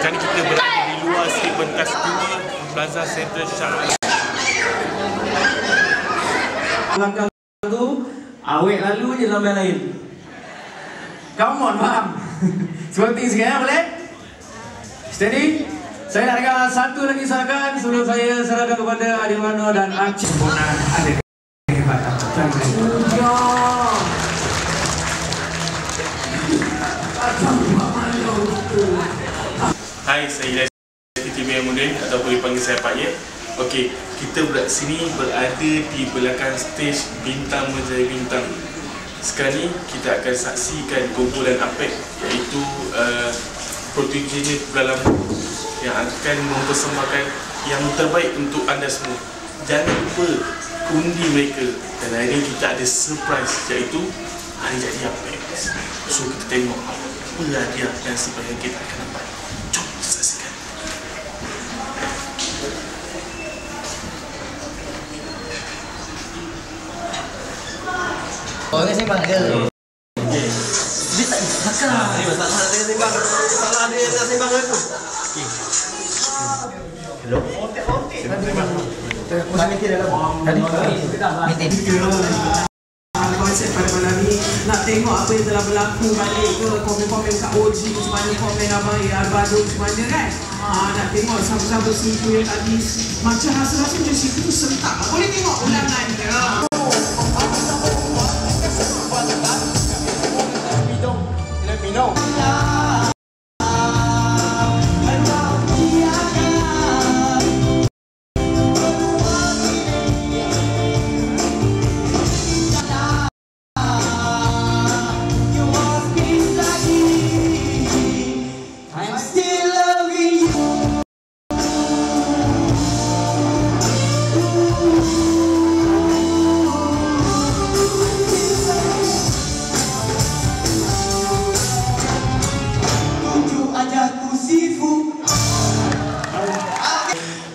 Sekarang kita berada di luar sikit pentas 2 Plaza Central Shah Alam. Belakang tu, awet lalu je lambai lain. Come on, faham? Seperti sekarang boleh? Steady? Saya nak dengar satu lagi sahakan sebelum saya serahkan kepada Adik Mano dan Acik Mona. Ada kehebatan. Hai, saya Titi Miamuddin ataupun dipanggil saya Pak Ye. Okey, kita berada di belakang stage Bintang Menjadi Bintang. Sekarang ni kita akan saksikan kumpulan APEC, iaitu protege Kuala Lumpur yang akan mempersembahkan yang terbaik untuk anda semua. Jangan lupa undi mereka. Dan hari ini kita ada surprise, iaitu hari jadi APEC. So kita tengok apa hadiah dan surprise yang kita akan dapat. Jom saksikan. Orang sembang ke? Dia tak cakap. Ini masalah dia sembang. Masalah dia nak sembang aku. Okey. Hello. Sembang. Kita meeting dalam. Tadi meeting. Konsep pada malam ni nak tengok apa yang telah berlaku balik ke komen-komen kat OG macam mana, komen Abang Albado macam mana kan. Nak tengok sama-sama situ yang tadi macam rasa-rasa macam situ tu sentak. Boleh tengok ulangan dia. Let me know.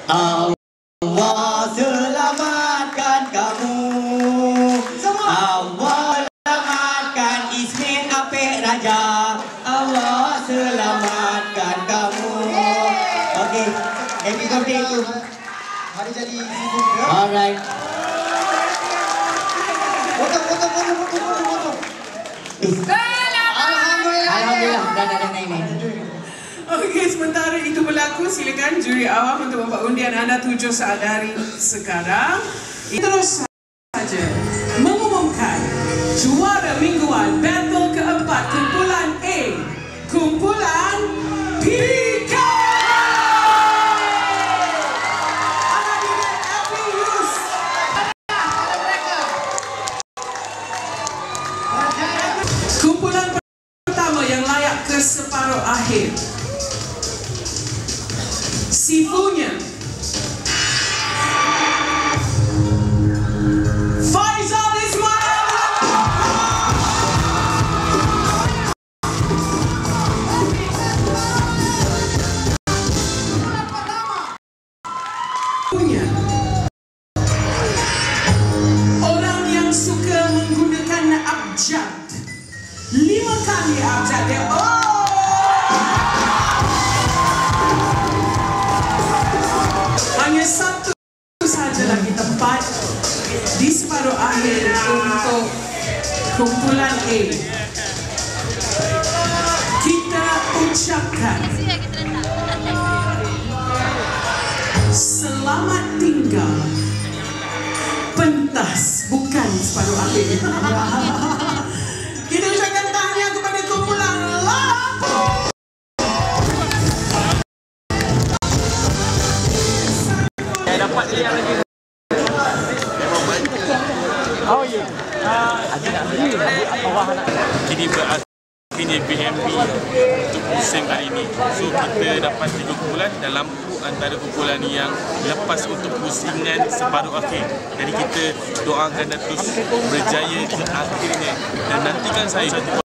Allah selamatkan kamu. Allah selamatkan Isnin Apek Raja. Allah selamatkan kamu. Okey, happy birthday tu. Hari jadi ibu. Alright. Foto. Alhamdulillah. Dah naik. Okey, sementara itu berlaku, silakan juri awam untuk membuat undian anda 7 saat dari sekarang. Terus saja mengumumkan juara mingguan battle keempat kumpulan A, kumpulan PK. Kumpulan pertama yang layak ke separuh akhir. Sifunya Faizal Ismail. Punya orang yang suka menggunakan abjad 5 kali abjad dia. Hanya satu saja lagi tempat di separuh akhir untuk kumpulan A. Kita ucapkan selamat tinggal pentas, bukan separuh akhir. Kita ucapkan tahniah kepada kumpulan Lampung. Dapat dia lagi. Oh ya. Kini berakhirnya BMB untuk musim kali ini. So kita dapat 3 kumpulan dan Lampu antara kumpulan yang lepas untuk pusingan separuh akhir. Jadi kita doakan dan terus berjaya di akhirnya. Dan nantikan saya untuk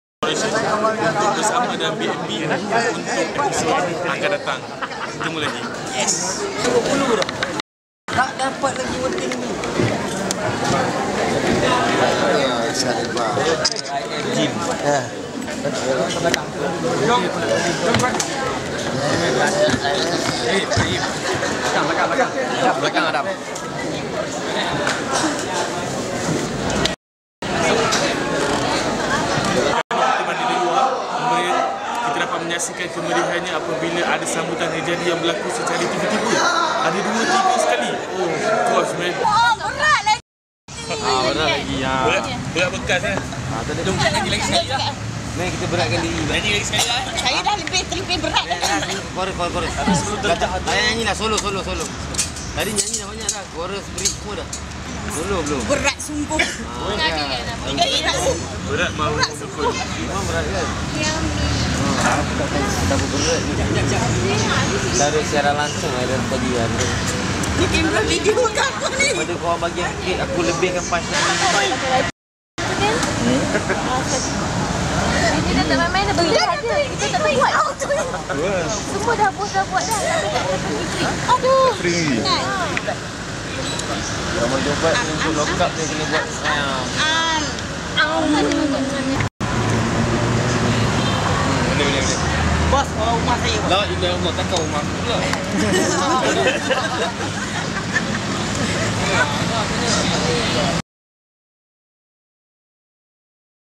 bersama dengan BMB untuk episod akan datang. Ketemu lagi. Yes. 20 dah. Tak dapat lagi voting ni. Jim. Belakang Adam. Kita dapat menyaksikan kemeriahannya apabila ada sambutan tragedi yang berlaku secara tiba-tiba. Ada 2-3 sekali. Oh, gosh man. Berat lagi. Berat lagi. Berat bekas eh. Jom lagi sekali lah. Mari kita beratkan diri. Lagi sekali lah. Saya dah lebih berat lagi. Chorus. Nyanyi lah solo. Tadi nyanyi dah banyak dah. Chorus beri semua dah. Solo belum. Berat sungguh. Berat mahu memukul. Memang berat kan? Tak berat ni. Dari secara langsung ada tadi ada. Ni kamera video kat aku ni. Pada korang bagi aku lebihkan punchline. Kita tak main-main dah beli aja. Kita tak buat. Semua dah bos dah buat dah. Aduh. Kalau mau buat untuk lock up dia kena buat. Boleh. Bos, rumah saya. Lah, ini rumah takau rumah aku pula.